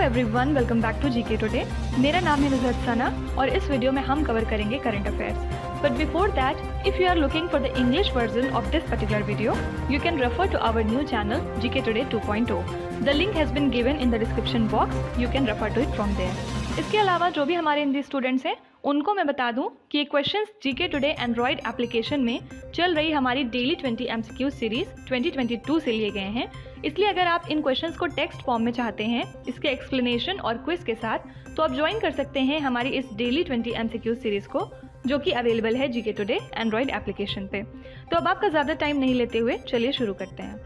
Everyone, welcome back to GK today. मेरा नाम है नुज़हत सना और इस वीडियो में हम कवर करेंगे current affairs. But before that, if you are looking for the English version of this particular video, you can refer to our new channel GK today 2.0। The link has been given in the description box, you can refer to it from there. इसके अलावा जो भी हमारे Hindi students हैं उनको मैं बता दूं कि ये questions GK today Android application में चल रही हमारी डेली 20 MCQ सीरीज 2022 से लिए गए हैं। इसलिए अगर आप इन क्वेश्चंस को टेक्स्ट फॉर्म में चाहते हैं इसके एक्सप्लेनेशन और क्विज के साथ, तो आप ज्वाइन कर सकते हैं हमारी इस डेली 20 MCQ सीरीज को, जो कि अवेलेबल है जीके टुडे एंड्रॉयड एप्लीकेशन पे। तो अब आपका ज़्यादा टाइम नहीं लेते हुए चलिए शुरू करते हैं।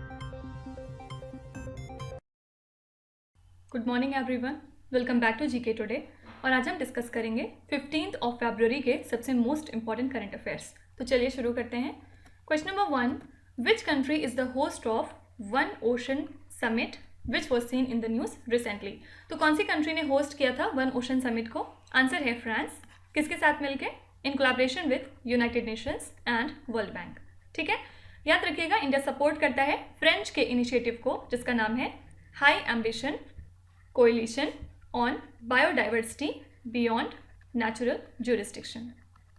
Good morning everyone, welcome back to GK today. और आज हम डिस्कस करेंगे 15 फरवरी के सबसे मोस्ट इंपॉर्टेंट करंट अफेयर्स। तो चलिए शुरू करते हैं। Question number 1, which country is the host of one ocean summit which was seen in the news recently. तो कौन सी कंट्री ने होस्ट किया था वन ओशन समिट को? आंसर है फ्रांस। किसके साथ मिलकर? In collaboration with United Nations and world bank. ठीक है, याद रखिएगा इंडिया सपोर्ट करता है फ्रेंच के इनिशिएटिव को जिसका नाम है high ambition coalition on biodiversity beyond natural jurisdiction.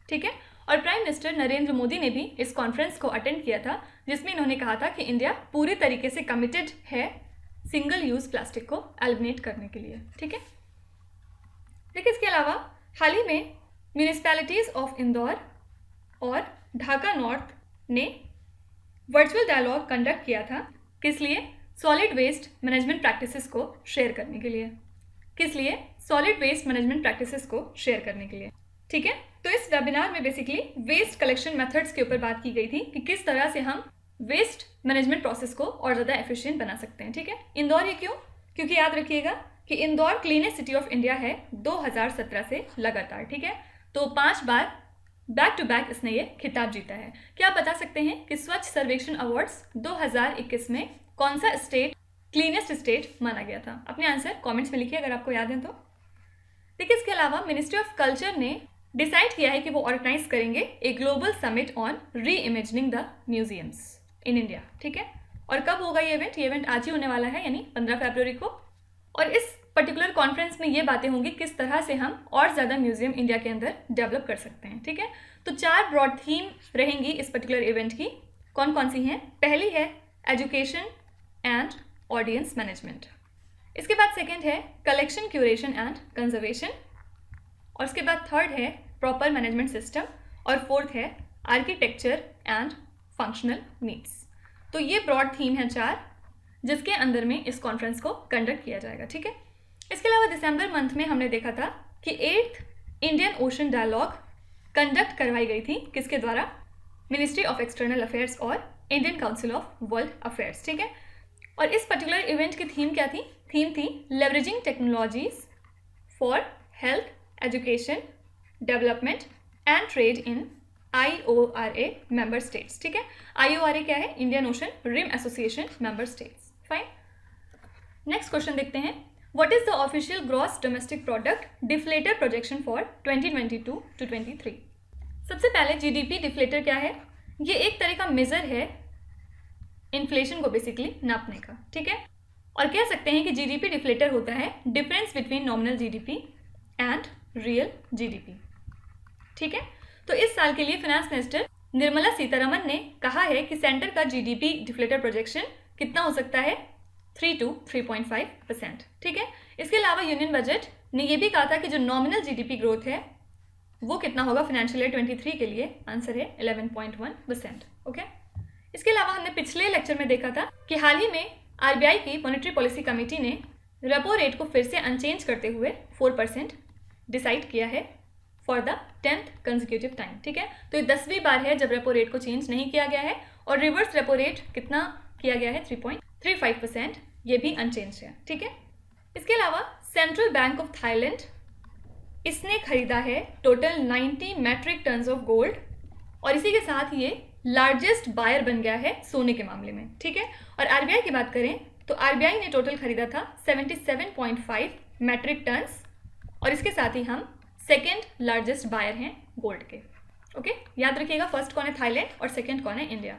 ठीक है, और प्राइम मिनिस्टर नरेंद्र मोदी ने भी इस कॉन्फ्रेंस को अटेंड किया था जिसमें इन्होंने कहा था कि इंडिया पूरी तरीके से कमिटेड है सिंगल यूज प्लास्टिक को एलिमिनेट करने के लिए। ठीक है, देखिए इसके अलावा हाल ही में म्यूनिसिपैलिटीज ऑफ इंदौर और ढाका नॉर्थ ने वर्चुअल डायलॉग कंडक्ट किया था। किस लिए? सॉलिड वेस्ट मैनेजमेंट प्रैक्टिसेस को शेयर करने के लिए। किस लिए? सॉलिड वेस्ट मैनेजमेंट प्रैक्टिसेस को शेयर करने के लिए। ठीक है, तो इस वेबिनार में बेसिकली वेस्ट कलेक्शन मेथड्स के ऊपर बात की गई थी कि किस तरह से हम वेस्ट मैनेजमेंट प्रोसेस को और ज़्यादा एफिशिएंट बना सकते हैं। ठीक है, इंदौर ये क्यों? क्योंकि याद रखिएगा कि Indore cleanest city of India है 2017 से लगातार। ठीक है, तो 5 बार बैक टू बैक इसने ये खिताब जीता है। क्या आप बता सकते हैं कि स्वच्छ सर्वेक्षण अवार्ड्स 2021 में कौन सा स्टेट क्लीनेस्ट स्टेट माना गया था? अपने आंसर कमेंट्स में लिखिए अगर आपको याद है तो। देखिए इसके अलावा मिनिस्ट्री ऑफ कल्चर ने डिसाइड किया है कि वो ऑर्गेनाइज करेंगे a global summit on reimagining the museums in India. ठीक है, और कब होगा ये इवेंट? ये इवेंट आज ही होने वाला है, यानी 15 फरवरी को। और इस पर्टिकुलर कॉन्फ्रेंस में ये बातें होंगी किस तरह से हम और ज़्यादा म्यूजियम इंडिया के अंदर डेवलप कर सकते हैं। ठीक है, तो 4 ब्रॉड थीम रहेंगी इस पर्टिकुलर इवेंट की। कौन कौन सी हैं? पहली है एजुकेशन एंड ऑडियंस मैनेजमेंट। इसके बाद सेकंड है कलेक्शन क्यूरेशन एंड कंजर्वेशन, और इसके बाद थर्ड है प्रॉपर मैनेजमेंट सिस्टम, और फोर्थ है आर्किटेक्चर एंड फंक्शनल नीड्स। तो ये ब्रॉड थीम है 4 जिसके अंदर में इस कॉन्फ्रेंस को कंडक्ट किया जाएगा। ठीक है, इसके अलावा दिसंबर मंथ में हमने देखा था कि 8th Indian ocean dialogue conduct करवाई गई थी। किसके द्वारा? मिनिस्ट्री ऑफ एक्सटर्नल अफेयर्स और Indian council of world affairs. ठीक है, और इस पर्टिकुलर इवेंट की थीम क्या थी? थीम थी leveraging technologies for health, education, development and trade in IORA member states. ठीक है, IORA क्या है? Indian Ocean Rim Association member states. Fine, next question देखते हैं। What is the official gross domestic product deflator projection for 2022 to 23? सबसे पहले GDP deflator क्या है? ये एक तरह का मेजर है इन्फ्लेशन को बेसिकली नापने का। ठीक है, और कह सकते हैं कि GDP डिफ्लेटर होता है difference between nominal GDP and real GDP। ठीक है, तो इस साल के लिए फाइनेंस मिनिस्टर निर्मला सीतारमन ने कहा है कि सेंटर का GDP डिफ्लेटर प्रोजेक्शन कितना हो सकता है? 3 to 3.5%। ठीक है, इसके अलावा यूनियन बजट ने यह भी कहा था कि जो नॉमिनल GDP ग्रोथ है वो कितना होगा फाइनेंशियल ईयर 23 के लिए? आंसर है 11.1%। ओके, इसके अलावा हमने पिछले लेक्चर में देखा था कि हाल ही में RBI की मॉनेटरी पॉलिसी कमेटी ने रेपो रेट को फिर से अनचेंज करते हुए 4% डिसाइड किया है for the 10th consecutive time. ठीक है, तो ये 10वीं बार है जब रेपो रेट को चेंज नहीं किया गया है, और रिवर्स रेपो रेट कितना किया गया है? 3.35%, ये भी अनचेंज है। ठीक है, इसके अलावा सेंट्रल बैंक ऑफ थाईलैंड इसने खरीदा है total 90 metric tons of gold, और इसी के साथ ये लार्जेस्ट बायर बन गया है सोने के मामले में। ठीक है, और RBI की बात करें तो RBI ने टोटल खरीदा था 77.5 मैट्रिक टन्स, और इसके साथ ही हम सेकेंड लार्जेस्ट बायर हैं गोल्ड के। ओके, याद रखिएगा फर्स्ट कौन है? थाईलैंड, और सेकेंड कौन है? इंडिया।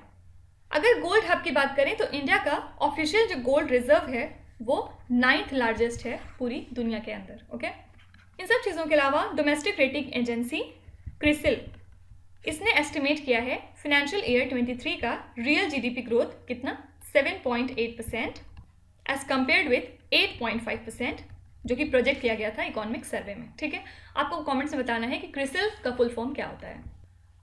अगर गोल्ड हब की बात करें तो इंडिया का ऑफिशियल जो गोल्ड रिजर्व है वो 9th लार्जेस्ट है पूरी दुनिया के अंदर। ओके, इन सब चीज़ों के अलावा डोमेस्टिक रेटिंग एजेंसी क्रिसिल, इसने एस्टिमेट किया है फाइनेंशियल ईयर 23 का रियल जीडीपी ग्रोथ कितना 7.8% एज कम्पेयर्ड विथ 8.5% जो कि प्रोजेक्ट किया गया था इकोनॉमिक सर्वे में। ठीक है, आपको कमेंट्स में बताना है कि क्रिसिल का फुल फॉर्म क्या होता है।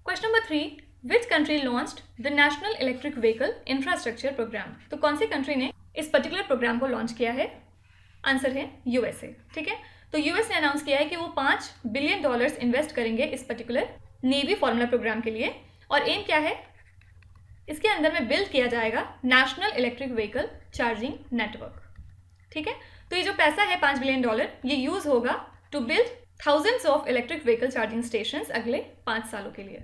Question number 3, which country launched the national electric vehicle infrastructure programme. तो कौन सी कंट्री ने इस पर्टिकुलर प्रोग्राम को लॉन्च किया है? आंसर है यूएसए। ठीक है, तो यूएस ने अनाउंस किया है कि वो $5 बिलियन इन्वेस्ट करेंगे इस पर्टिकुलर नेवी फॉर्मूला प्रोग्राम के लिए। और एम क्या है? इसके अंदर में बिल्ड किया जाएगा national electric vehicle charging network. ठीक है, तो ये जो पैसा है $5 बिलियन, ये यूज होगा to build thousands of electric vehicle charging stations अगले 5 सालों के लिए।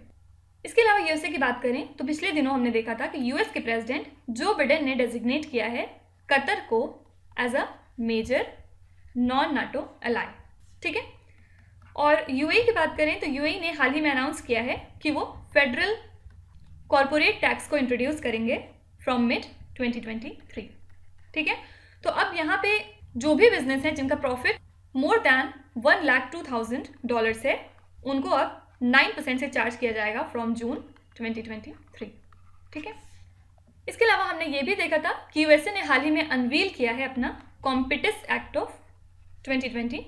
इसके अलावा यूएसए की बात करें तो पिछले दिनों हमने देखा था कि यूएस के प्रेसिडेंट जो बिडेन ने डेजिग्नेट किया है कतर को as a major non NATO ally. ठीक है, और यूएई की बात करें तो यूएई ने हाल ही में अनाउंस किया है कि वो फेडरल कॉर्पोरेट टैक्स को इंट्रोड्यूस करेंगे फ्रॉम मिड 2023। ठीक है, तो अब यहाँ पे जो भी बिजनेस है जिनका प्रॉफिट मोर दैन $1,02,000 है, उनको अब 9% से चार्ज किया जाएगा फ्रॉम जून 2023। ठीक है, इसके अलावा हमने ये भी देखा था कि यूएसए ने हाल ही में अनवील किया है अपना कॉम्पिटिस एक्ट ऑफ 2022।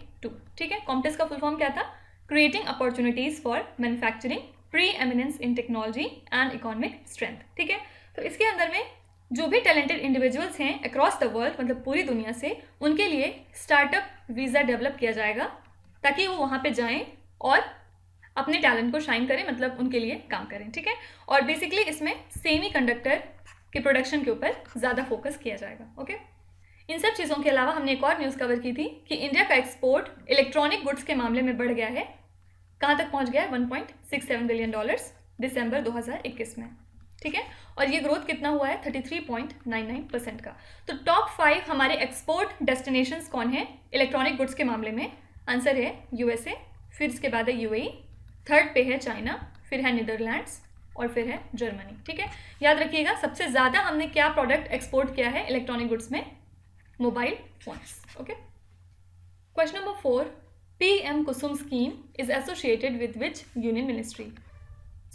ठीक है, कॉम्पिटिस का फुल फॉर्म क्या था? Creating opportunities for manufacturing pre eminence in technology and economic strength. ठीक है, तो इसके अंदर में जो भी टैलेंटेड इंडिविजुअल्स हैं अक्रॉस द वर्ल्ड, मतलब पूरी दुनिया से, उनके लिए स्टार्टअप वीज़ा डेवलप किया जाएगा ताकि वो वहाँ पे जाएं और अपने टैलेंट को शाइन करें, मतलब उनके लिए काम करें। ठीक है, और बेसिकली इसमें सेमी कंडक्टर के प्रोडक्शन के ऊपर ज़्यादा फोकस किया जाएगा। ओके, इन सब चीज़ों के अलावा हमने एक और न्यूज़ कवर की थी कि इंडिया का एक्सपोर्ट इलेक्ट्रॉनिक गुड्स के मामले में बढ़ गया है। कहाँ तक पहुँच गया है? $1.67 बिलियन दिसंबर 2021 में। ठीक है, और ये ग्रोथ कितना हुआ है? 33.99% का। तो टॉप 5 हमारे एक्सपोर्ट डेस्टिनेशंस कौन है इलेक्ट्रॉनिक गुड्स के मामले में? आंसर है यूएसए, फिर इसके बाद है यूएई, थर्ड पे है चाइना, फिर है नीदरलैंड्स और फिर है जर्मनी। ठीक है, याद रखिएगा सबसे ज़्यादा हमने क्या प्रोडक्ट एक्सपोर्ट किया है इलेक्ट्रॉनिक गुड्स में? Mobile phones. Okay, question number 4, PM Kusum scheme is associated with which union ministry.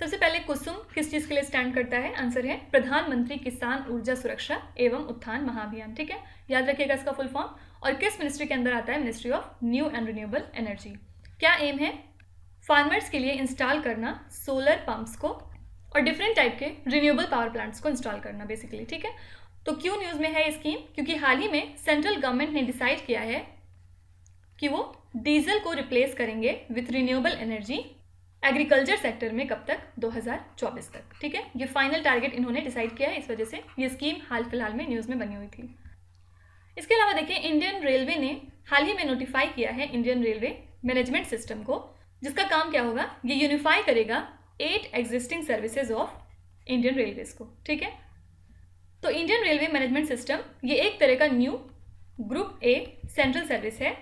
सबसे पहले कुसुम किस चीज़ के लिए स्टैंड करता है? आंसर है प्रधानमंत्री किसान ऊर्जा सुरक्षा एवं उत्थान महाअभियान। ठीक है, याद रखिएगा इसका फुल फॉर्म। और किस मिनिस्ट्री के अंदर आता है? Ministry of new and renewable energy. क्या एम है? फार्मर्स के लिए इंस्टॉल करना सोलर पंप्स को और डिफरेंट टाइप के रिन्यूएबल पावर प्लांट्स को इंस्टॉल करना बेसिकली। ठीक है, तो क्यों न्यूज़ में है ये स्कीम? क्योंकि हाल ही में सेंट्रल गवर्नमेंट ने डिसाइड किया है कि वो डीजल को रिप्लेस करेंगे with renewable energy agriculture sector में। कब तक? 2024 तक। ठीक है, ये फाइनल टारगेट इन्होंने डिसाइड किया है, इस वजह से ये स्कीम हाल फिलहाल में न्यूज़ में बनी हुई थी। इसके अलावा देखिए इंडियन रेलवे ने हाल ही में नोटिफाई किया है इंडियन रेलवे मैनेजमेंट सिस्टम को, जिसका काम क्या होगा? ये यूनिफाई करेगा 8 existing services of Indian railways को। ठीक है, तो इंडियन रेलवे मैनेजमेंट सिस्टम ये एक तरह का new group A central service है,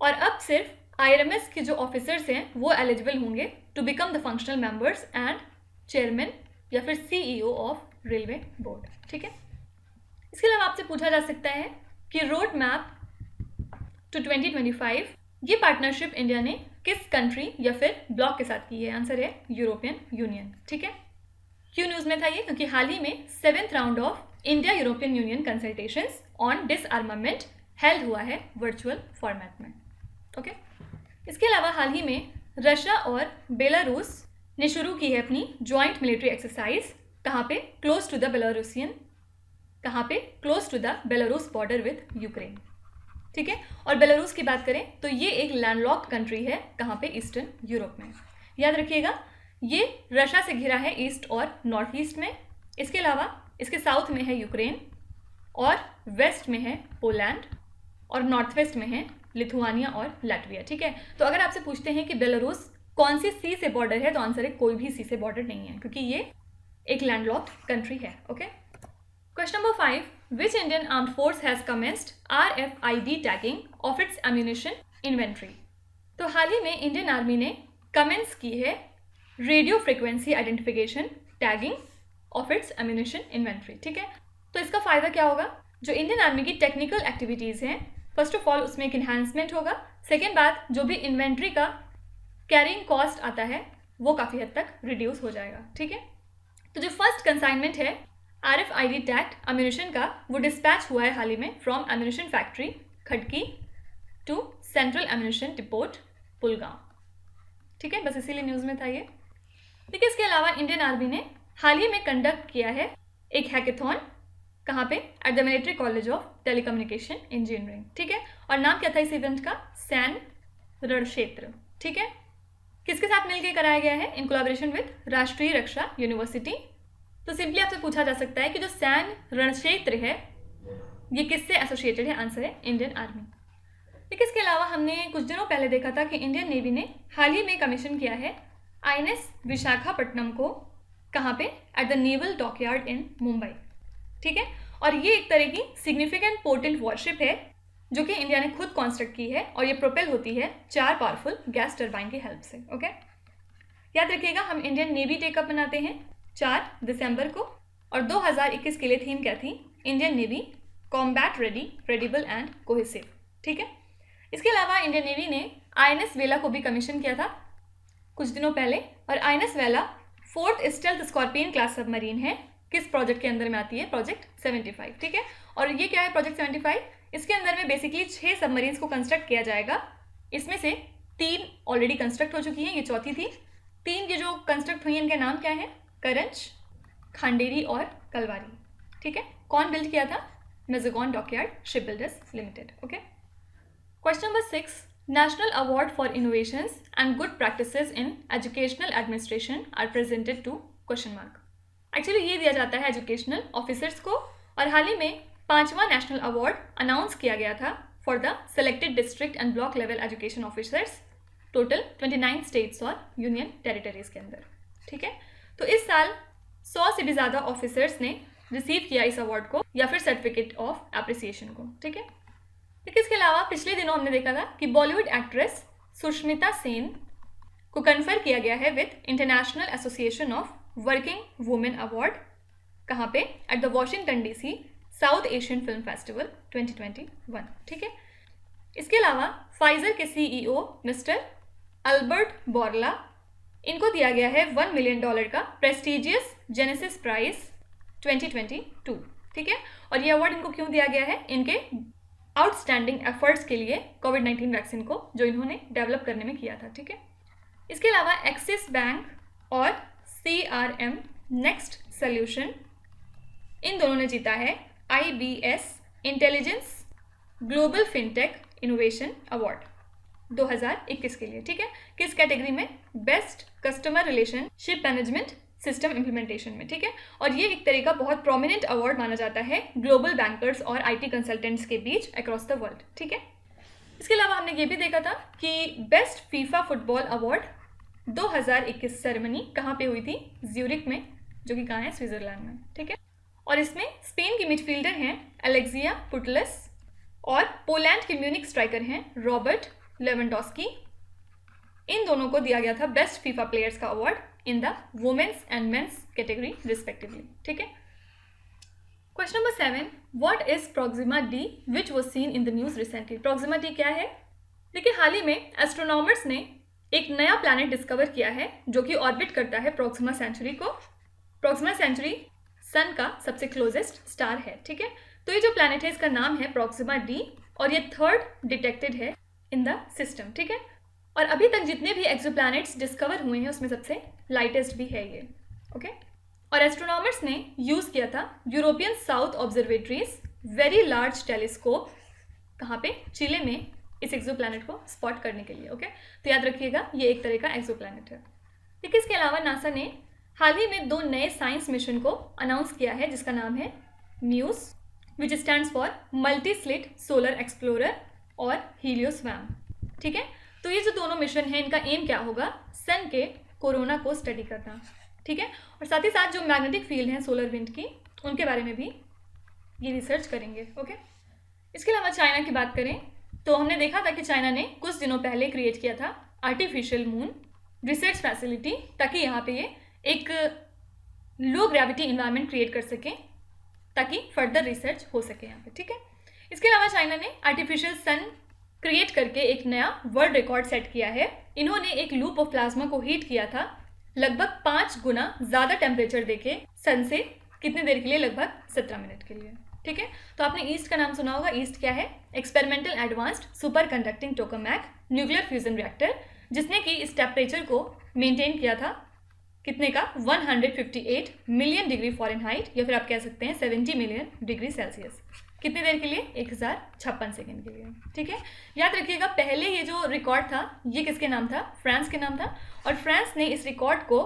और अब सिर्फ आईआरएमएस के जो ऑफिसर्स हैं वो एलिजिबल होंगे to become the functional members and chairman या फिर सीईओ ऑफ रेलवे बोर्ड। ठीक है, इसके अलावा आपसे पूछा जा सकता है कि रोड मैप टू 2025 ये पार्टनरशिप इंडिया ने किस कंट्री या फिर ब्लॉक के साथ की है? आंसर है यूरोपियन यूनियन। ठीक है, क्यों न्यूज़ में था ये? क्योंकि हाल ही में 7th round of India European union consultations on डिसआर्मामेंट held हुआ है वर्चुअल फॉर्मेट में। ओके, इसके अलावा हाल ही में रशिया और बेलारूस ने शुरू की है अपनी जॉइंट मिलिट्री एक्सरसाइज। कहाँ पे? क्लोज टू द बेलारूसियन, कहाँ पे? Close to the Belarus border with Ukraine. ठीक है, और बेलारूस की बात करें तो ये एक लैंडलॉक्ड कंट्री है। कहाँ पे? ईस्टर्न यूरोप में। याद रखिएगा ये रशिया से घिरा है ईस्ट और नॉर्थ ईस्ट में। इसके अलावा इसके साउथ में है यूक्रेन, और वेस्ट में है पोलैंड, और नॉर्थ वेस्ट में है लिथुआनिया और लैटविया। ठीक है, तो अगर आपसे पूछते हैं कि बेलारूस कौन सी सी से बॉर्डर है, तो आंसर है कोई भी सी से बॉर्डर नहीं है, क्योंकि ये एक लैंडलॉक्ड कंट्री है। Okay, question number 5, which Indian armed force has commenced RFID tagging of its ammunition inventory. तो हाल ही में इंडियन आर्मी ने कमेंस की है radio frequency identification tagging of its ammunition inventory. ठीक है, तो इसका फ़ायदा क्या होगा? जो इंडियन आर्मी की टेक्निकल एक्टिविटीज़ हैं, फर्स्ट ऑफ ऑल उसमें एक इन्हांसमेंट होगा। सेकेंड बात, जो भी इन्वेंट्री का कैरिंग कॉस्ट आता है वो काफ़ी हद तक रिड्यूस हो जाएगा। ठीक है, तो जो फर्स्ट कंसाइनमेंट है RFID टैग्ड अम्यूनिशन का, वो डिस्पैच हुआ है हाल ही में from ammunition factory Khadki to central ammunition depot Pulgaon. ठीक है, बस इसीलिए न्यूज़ में था ये। देखिए, इसके अलावा इंडियन आर्मी ने हाल ही में कंडक्ट किया है एक हैकेथॉन, कहाँ पे, at the military college of telecommunication engineering. ठीक है, और नाम क्या था इस इवेंट का, सैन रणक्षेत्र। ठीक है, किसके साथ मिलकर कराया गया है, इन कोलैबोरेशन विद राष्ट्रीय रक्षा यूनिवर्सिटी। तो सिंपली आपसे पूछा जा सकता है कि जो सैन रणक्षेत्र है ये किससे एसोसिएटेड है, आंसर है इंडियन आर्मी। देखिए, इसके अलावा हमने कुछ दिनों पहले देखा था कि इंडियन नेवी ने हाल ही में कमीशन किया है INS विशाखापट्टनम को, कहाँ पे, एट द नेवल डॉकयार्ड इन मुंबई। ठीक है, और ये एक तरह की सिग्निफिकेंट पोर्टेंट वॉरशिप है जो कि इंडिया ने खुद कॉन्स्ट्रक्ट की है, और ये प्रोपेल होती है 4 पावरफुल गैस टर्बाइन की हेल्प से। ओके, याद रखिएगा, हम इंडियन नेवी टेकअप मनाते हैं 4 दिसंबर को, और 2021 के लिए थीम क्या थी, Indian navy combat ready, credible and cohesive. ठीक है, इसके अलावा इंडियन नेवी ने INS वेला को भी कमीशन किया था कुछ दिनों पहले, और INS वेला 4th stealth scorpion class submarine है। किस प्रोजेक्ट के अंदर में आती है, प्रोजेक्ट 75। ठीक है, और ये क्या है प्रोजेक्ट 75, इसके अंदर में बेसिकली 6 सबमरीन्स को कंस्ट्रक्ट किया जाएगा। इसमें से 3 ऑलरेडी कंस्ट्रक्ट हो चुकी हैं, ये चौथी थी। 3 ये जो कंस्ट्रक्ट हुई हैं इनके नाम क्या है, करंज, खांडेरी और कलवारी। ठीक है, कौन बिल्ड किया था, Mazagon dockyard ship builders limited. Okay, question number 6, National Award for Innovations and Good Practices in Educational Administration are presented to question mark। Actually ये दिया जाता है एजुकेशनल ऑफिसर्स को, और हाल ही में 5वां नेशनल अवार्ड अनाउंस किया गया था for the selected district and block level education officers, total 29 states और यूनियन टेरिटरीज के अंदर। ठीक है, तो इस साल 100 से भी ज़्यादा ऑफिसर्स ने रिसीव किया इस अवार्ड को या फिर सर्टिफिकेट ऑफ एप्रिसिएशन को। ठीक है, लेकिन इसके अलावा पिछले दिनों हमने देखा था कि बॉलीवुड एक्ट्रेस सुष्मिता सेन को कन्फर किया गया है with international association of working women award, कहाँ पे, at the Washington DC south Asian film festival 2021। ठीक है, इसके अलावा फाइजर के CEO मिस्टर अल्बर्ट बोर्ला, इनको दिया गया है $1 मिलियन का प्रेस्टिजियस जेनेसिस प्राइज 2022। ठीक है, और ये अवार्ड इनको क्यों दिया गया है, इनके आउटस्टैंडिंग एफर्ट्स के लिए कोविड-19 वैक्सीन को जो इन्होंने डेवलप करने में किया था। ठीक है, इसके अलावा एक्सिस बैंक और CRM नेक्स्ट सॉल्यूशन, इन दोनों ने जीता है IBS intelligence global fintech innovation award 2021 के लिए। ठीक है, किस कैटेगरी में, best customer relationship management system implementation में। ठीक है, और ये एक तरह का बहुत प्रोमिनेंट अवार्ड माना जाता है ग्लोबल बैंकर्स और IT कंसल्टेंट्स के बीच अक्रॉस द वर्ल्ड। ठीक है, इसके अलावा हमने ये भी देखा था कि best FIFA football award 2021 ceremony कहाँ पे हुई थी, ज्यूरिक में, जो कि कहाँ है, स्विट्जरलैंड में। ठीक है, और इसमें स्पेन की मिडफील्डर हैं एलेक्सिया पुटलस और पोलैंड के म्यूनिक स्ट्राइकर हैं रॉबर्ट लेवेंडोस्की। इन दोनों को दिया गया था बेस्ट फीफा प्लेयर्स का award in the women's and men's category respectively. ठीक है, question number 7, what is Proxima D which was seen in the news recently. Proxima D क्या है, देखिए, हाल ही में एस्ट्रोनॉमर्स ने एक नया प्लैनेट डिस्कवर किया है जो कि ऑर्बिट करता है प्रॉक्सिमा सेंचुरी को। प्रॉक्सिमा सेंचुरी सन का सबसे क्लोजेस्ट स्टार है। ठीक है, तो ये जो प्लैनेट है इसका नाम है प्रॉक्सिमा डी, और ये 3rd डिटेक्टेड है इन द सिस्टम। ठीक है, और अभी तक जितने भी एक्सोप्लैनेट्स डिस्कवर हुए हैं उसमें सबसे लाइटेस्ट भी है ये। ओके, और एस्ट्रोनॉमर्स ने यूज़ किया था European south observatories very large telescope, कहाँ पे, चिले में, इस एक्सोप्लैनेट को स्पॉट करने के लिए। ओके, तो याद रखिएगा ये एक तरह का एक्सोप्लैनेट है। देखिए, इसके अलावा नासा ने हाल ही में 2 नए साइंस मिशन को अनाउंस किया है जिसका नाम है MUSE, which stands for multi slit solar explorer, और हीलियोस्वैम। ठीक है, तो ये जो दोनों मिशन हैं इनका एम क्या होगा, सन के कोरोना को स्टडी करना। ठीक है, और साथ ही साथ जो मैग्नेटिक फील्ड हैं सोलर विंड की, उनके बारे में भी ये रिसर्च करेंगे। ओके, इसके अलावा चाइना की बात करें तो हमने देखा था कि चाइना ने कुछ दिनों पहले क्रिएट किया था आर्टिफिशियल मून रिसर्च फैसिलिटी, ताकि यहाँ पे ये एक लो ग्रेविटी इन्वायरमेंट क्रिएट कर सकें ताकि फर्दर रिसर्च हो सके यहाँ पे, ठीक है। इसके अलावा चाइना ने आर्टिफिशियल सन क्रिएट करके एक नया वर्ल्ड रिकॉर्ड सेट किया है। इन्होंने एक लूप ऑफ प्लाज्मा को हीट किया था लगभग 5 गुना ज़्यादा टेम्परेचर देके सन से, कितनी देर के लिए, लगभग 17 मिनट के लिए, ठीक है। तो आपने ईस्ट का नाम सुना होगा। ईस्ट क्या है? Experimental advanced super conducting tokamak nuclear fusion reactor, जिसने कि इस टेम्परेचर को मेंटेन किया था कितने का, 158 मिलियन डिग्री फ़ारेनहाइट, या फिर आप कह सकते हैं 70 मिलियन डिग्री सेल्सियस। कितनी देर के लिए? 1056 सेकेंड के लिए, ठीक है। याद रखिएगा पहले ये जो रिकॉर्ड था ये किसके नाम था? फ्रांस के नाम था, और फ्रांस ने इस रिकॉर्ड को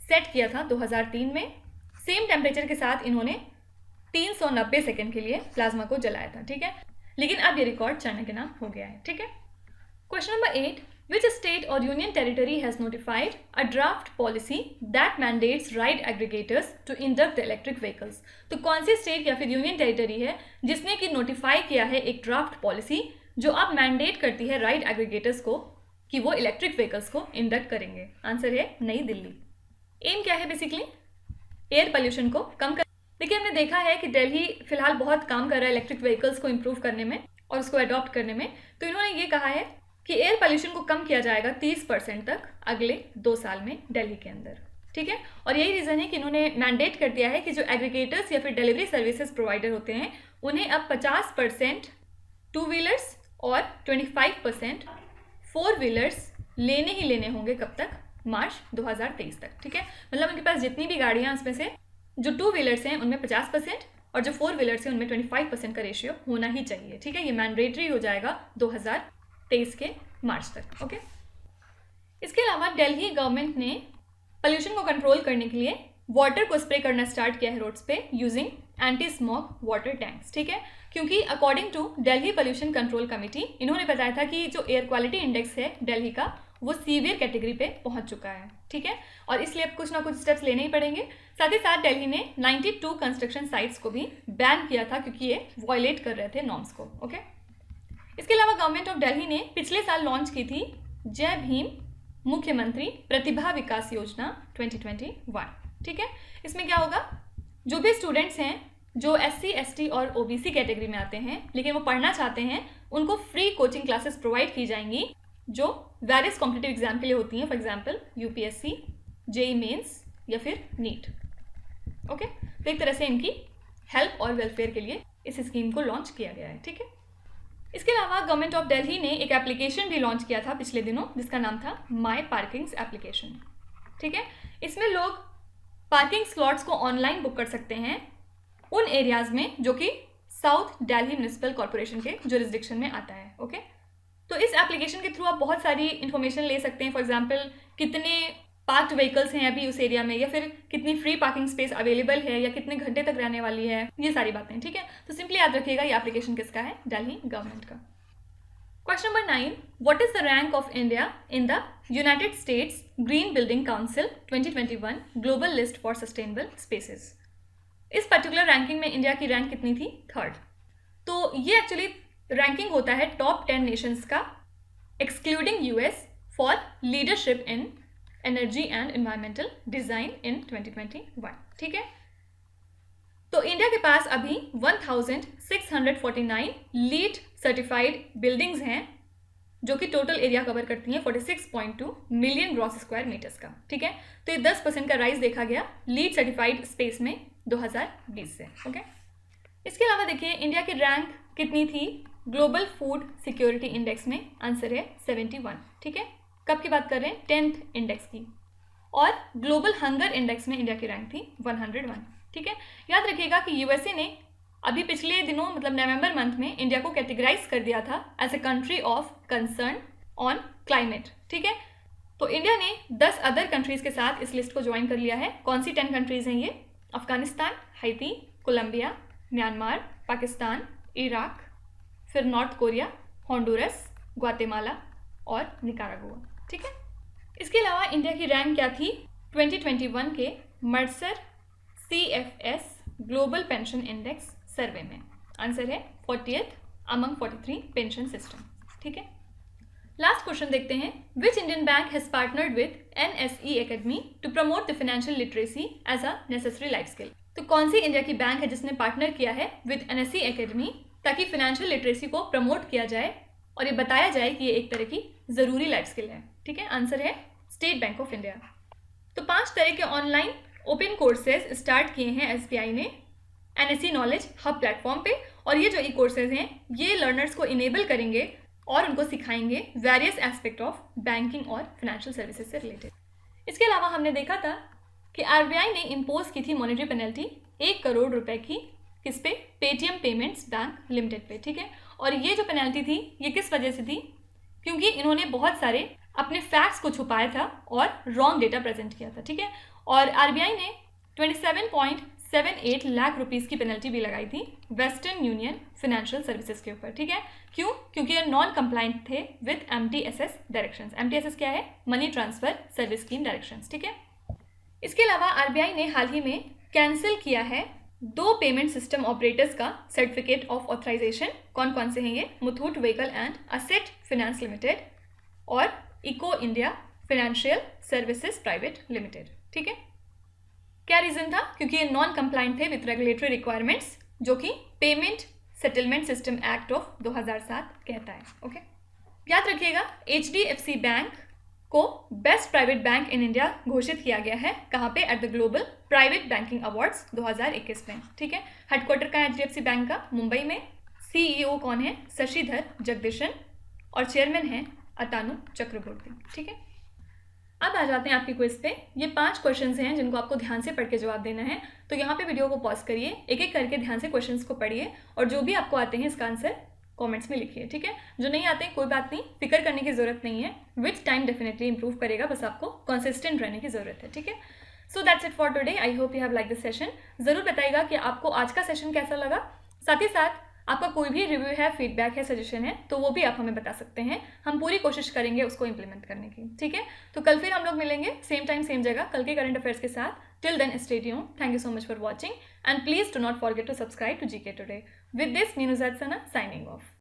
सेट किया था 2003 में। सेम टेम्परेचर के साथ इन्होंने 390 सेकेंड के लिए प्लाज्मा को जलाया था, ठीक है। लेकिन अब ये रिकॉर्ड चाइना के नाम हो गया है, ठीक है। Question number 8, which state or union territory has notified a draft policy that mandates ride aggregators to induct the electric vehicles? तो कौन सी स्टेट या फिर यूनियन टेरिटरी है जिसने कि नोटिफाई किया है एक ड्राफ्ट पॉलिसी जो अब मैंडेट करती है राइड एग्रीगेटर्स को कि वो इलेक्ट्रिक व्हीकल्स को इंडक्ट करेंगे? आंसर है नई दिल्ली। एम क्या है? बेसिकली एयर पोल्यूशन को कम कर। देखिए हमने देखा है कि दिल्ली फिलहाल बहुत काम कर रहा है इलेक्ट्रिक व्हीकल्स को इम्प्रूव करने में और उसको अडॉप्ट करने में। तो इन्होंने ये कहा है कि एयर पोल्यूशन को कम किया जाएगा 30% तक अगले 2 साल में दिल्ली के अंदर, ठीक है। और यही रीज़न है कि इन्होंने मैंडेट कर दिया है कि जो एग्रीगेटर्स या फिर डिलीवरी सर्विसेज प्रोवाइडर होते हैं उन्हें अब 50% 2 व्हीलर्स और 25% 4 व्हीलर्स लेने ही लेने होंगे। कब तक? मार्च 2023 तक, ठीक है। मतलब उनके पास जितनी भी गाड़ियाँ उसमें से जो 2 व्हीलर्स हैं उनमें 50% और जो 4 व्हीलर्स हैं उनमें 25% का रेशियो होना ही चाहिए, ठीक है। ये मैंडेटरी हो जाएगा 2023 के मार्च तक, ओके। इसके अलावा दिल्ली गवर्नमेंट ने पोल्यूशन को कंट्रोल करने के लिए वाटर को स्प्रे करना स्टार्ट किया है रोड्स पे using anti smog water tanks, ठीक है। क्योंकि according to Delhi pollution control committee, इन्होंने बताया था कि जो एयर क्वालिटी इंडेक्स है दिल्ली का वो सीवियर कैटेगरी पे पहुंच चुका है, ठीक है। और इसलिए अब कुछ ना कुछ स्टेप्स लेने ही पड़ेंगे। साथ ही साथ दिल्ली ने 92 कंस्ट्रक्शन साइट्स को भी बैन किया था क्योंकि ये वायलेट कर रहे थे नॉर्म्स को, ओके। इसके अलावा गवर्नमेंट ऑफ दिल्ली ने पिछले साल लॉन्च की थी जय भीम मुख्यमंत्री प्रतिभा विकास योजना 2021, ठीक है। इसमें क्या होगा, जो भी स्टूडेंट्स हैं जो SC ST और OBC कैटेगरी में आते हैं लेकिन वो पढ़ना चाहते हैं, उनको फ्री कोचिंग क्लासेस प्रोवाइड की जाएंगी जो वेरियस कॉम्पिटिटिव एग्जाम के लिए होती हैं, for example UPSC, JEE mains या फिर नीट, ओके। तो एक तरह से इनकी हेल्प और वेलफेयर के लिए इस स्कीम को लॉन्च किया गया है, ठीक है। इसके अलावा गवर्नमेंट ऑफ दिल्ली ने एक एप्लीकेशन भी लॉन्च किया था पिछले दिनों जिसका नाम था माई पार्किंग्स एप्लीकेशन, ठीक है। इसमें लोग पार्किंग स्लॉट्स को ऑनलाइन बुक कर सकते हैं उन एरियाज़ में जो कि साउथ दिल्ली म्यूनिसिपल कॉर्पोरेशन के जुरिस्डिक्शन में आता है, ओके। तो इस एप्लीकेशन के थ्रू आप बहुत सारी इन्फॉर्मेशन ले सकते हैं, फॉर एग्जांपल कितने पार्क्ड व्हीकल्स हैं अभी उस एरिया में, या फिर कितनी फ्री पार्किंग स्पेस अवेलेबल है, या कितने घंटे तक रहने वाली है, ये सारी बातें, ठीक है। तो सिंपली याद रखिएगा ये एप्लीकेशन किसका है? दिल्ली गवर्नमेंट का। Question number 9, what is the rank of India in the United States green building council 2021 global list for sustainable spaces? इस पर्टिकुलर रैंकिंग में इंडिया की रैंक कितनी थी? 3rd। तो ये एक्चुअली रैंकिंग होता है टॉप 10 नेशंस का excluding US for leadership in energy and environmental design इन 2021, ठीक है। तो इंडिया के पास अभी 1649 लीड सर्टिफाइड बिल्डिंग्स हैं जो कि टोटल एरिया कवर करती हैं 46.2 मिलियन ग्रॉस स्क्वायर मीटर्स का, ठीक है। तो ये 10% का राइज देखा गया लीड सर्टिफाइड स्पेस में 2020 से, ओके। इसके अलावा देखिए इंडिया की रैंक कितनी थी ग्लोबल फूड सिक्योरिटी इंडेक्स में? आंसर है 71, ठीक है। कब की बात कर रहे हैं? 10th इंडेक्स की। और ग्लोबल हंगर इंडेक्स में इंडिया की रैंक थी 101, ठीक है। याद रखिएगा कि USA ने अभी पिछले दिनों मतलब नवंबर मंथ में इंडिया को कैटेगराइज कर दिया था as a country of concern on climate, ठीक है। तो इंडिया ने 10 अदर कंट्रीज़ के साथ इस लिस्ट को ज्वाइन कर लिया है। कौन सी 10 कंट्रीज़ हैं ये? Afghanistan, Haiti, Colombia, Myanmar, Pakistan, Iraq, फिर नॉर्थ कोरिया, होंडुरस, ग्वाटेमाला और निकारागुआ, ठीक है। इसके अलावा इंडिया की रैंक क्या थी 2021 के Mercer CFS global pension index survey में? आंसर है 40th अमंग 43 पेंशन सिस्टम, ठीक है। लास्ट क्वेश्चन देखते हैं, which Indian bank has partnered with NSE academy to promote the financial literacy as a necessary life skill? तो कौन सी India की bank है जिसने पार्टनर किया है विद NSE एकेडमी ताकि फाइनेंशियल लिटरेसी को प्रमोट किया जाए और ये बताया जाए कि ये एक तरह की ज़रूरी लाइफ स्किल है? ठीक है, आंसर है स्टेट बैंक ऑफ इंडिया। तो 5 तरह के ऑनलाइन ओपन कोर्सेज स्टार्ट किए हैं SBI ने NSE नॉलेज हब प्लेटफॉर्म पे, और ये जो कोर्सेज हैं ये लर्नर्स को इनेबल करेंगे और उनको सिखाएंगे वेरियस एस्पेक्ट ऑफ बैंकिंग और फाइनेंशियल सर्विसेज से रिलेटेड। इसके अलावा हमने देखा था कि RBI ने इम्पोज की थी मॉनेटरी पेनल्टी 1 करोड़ रुपए की, किस पे? पेटीएम पेमेंट्स बैंक लिमिटेड पे। ठीक है, और ये जो पेनल्टी थी ये किस वजह से थी? क्योंकि इन्होंने बहुत सारे अपने फैक्ट्स को छुपाया था और रॉन्ग डेटा प्रेजेंट किया था। ठीक है, और RBI ने 27.78 लाख रुपीस की पेनल्टी भी लगाई थी वेस्टर्न यूनियन फाइनेंशियल सर्विसेज के ऊपर। ठीक है, क्यों? क्योंकि ये नॉन कंप्लाइंट थे विद MTSS डायरेक्शंस। MTSS क्या है? Money transfer service scheme directions. ठीक है, इसके अलावा RBI ने हाल ही में कैंसिल किया है 2 पेमेंट सिस्टम ऑपरेटर्स का सर्टिफिकेट ऑफ ऑथराइजेशन। कौन कौन से हैं ये? Muthoot vehicle and asset finance limited और Eko India financial services private limited. ठीक है, क्या रीजन था? क्योंकि ये नॉन कंप्लाइंट थे विथ रेगुलेटरी रिक्वायरमेंट्स जो कि payment settlement system act of 2007 कहता है। ओके, याद रखिएगा HDFC बैंक को best private bank in India घोषित किया गया है। कहाँ पे? At the global private banking awards 2021 में। ठीक है, हेडक्वार्टर का HDFC बैंक का मुंबई में। CEO कौन है? शशिधर जगदीशन, और चेयरमैन है अतानु चक्रवर्ती। ठीक है, अब आ जाते हैं आपके क्विज पे। ये 5 क्वेश्चंस हैं जिनको आपको ध्यान से पढ़ के जवाब देना है। तो यहाँ पे वीडियो को पॉज करिए, एक एक करके ध्यान से क्वेश्चंस को पढ़िए और जो भी आपको आते हैं इसका आंसर कमेंट्स में लिखिए। ठीक है, जो नहीं आते हैं कोई बात नहीं, फिक्र करने की जरूरत नहीं है, विथ टाइम डेफिनेटली इंप्रूव करेगा, बस आपको कंसिस्टेंट रहने की जरूरत है। ठीक है, so that's it for today. I hope you have like this session. जरूर बताइएगा कि आपको आज का सेशन कैसा लगा। साथ ही साथ आपका कोई भी रिव्यू है, फीडबैक है, सजेशन है तो वो भी आप हमें बता सकते हैं। हम पूरी कोशिश करेंगे उसको इम्प्लीमेंट करने की। ठीक है, तो कल फिर हम लोग मिलेंगे सेम टाइम सेम जगह कल के करंट अफेयर्स के साथ। Till then stay tuned. Thank you so much for watching and please do not forget to subscribe to GK today. With this Meenu Zaid Sana signing of.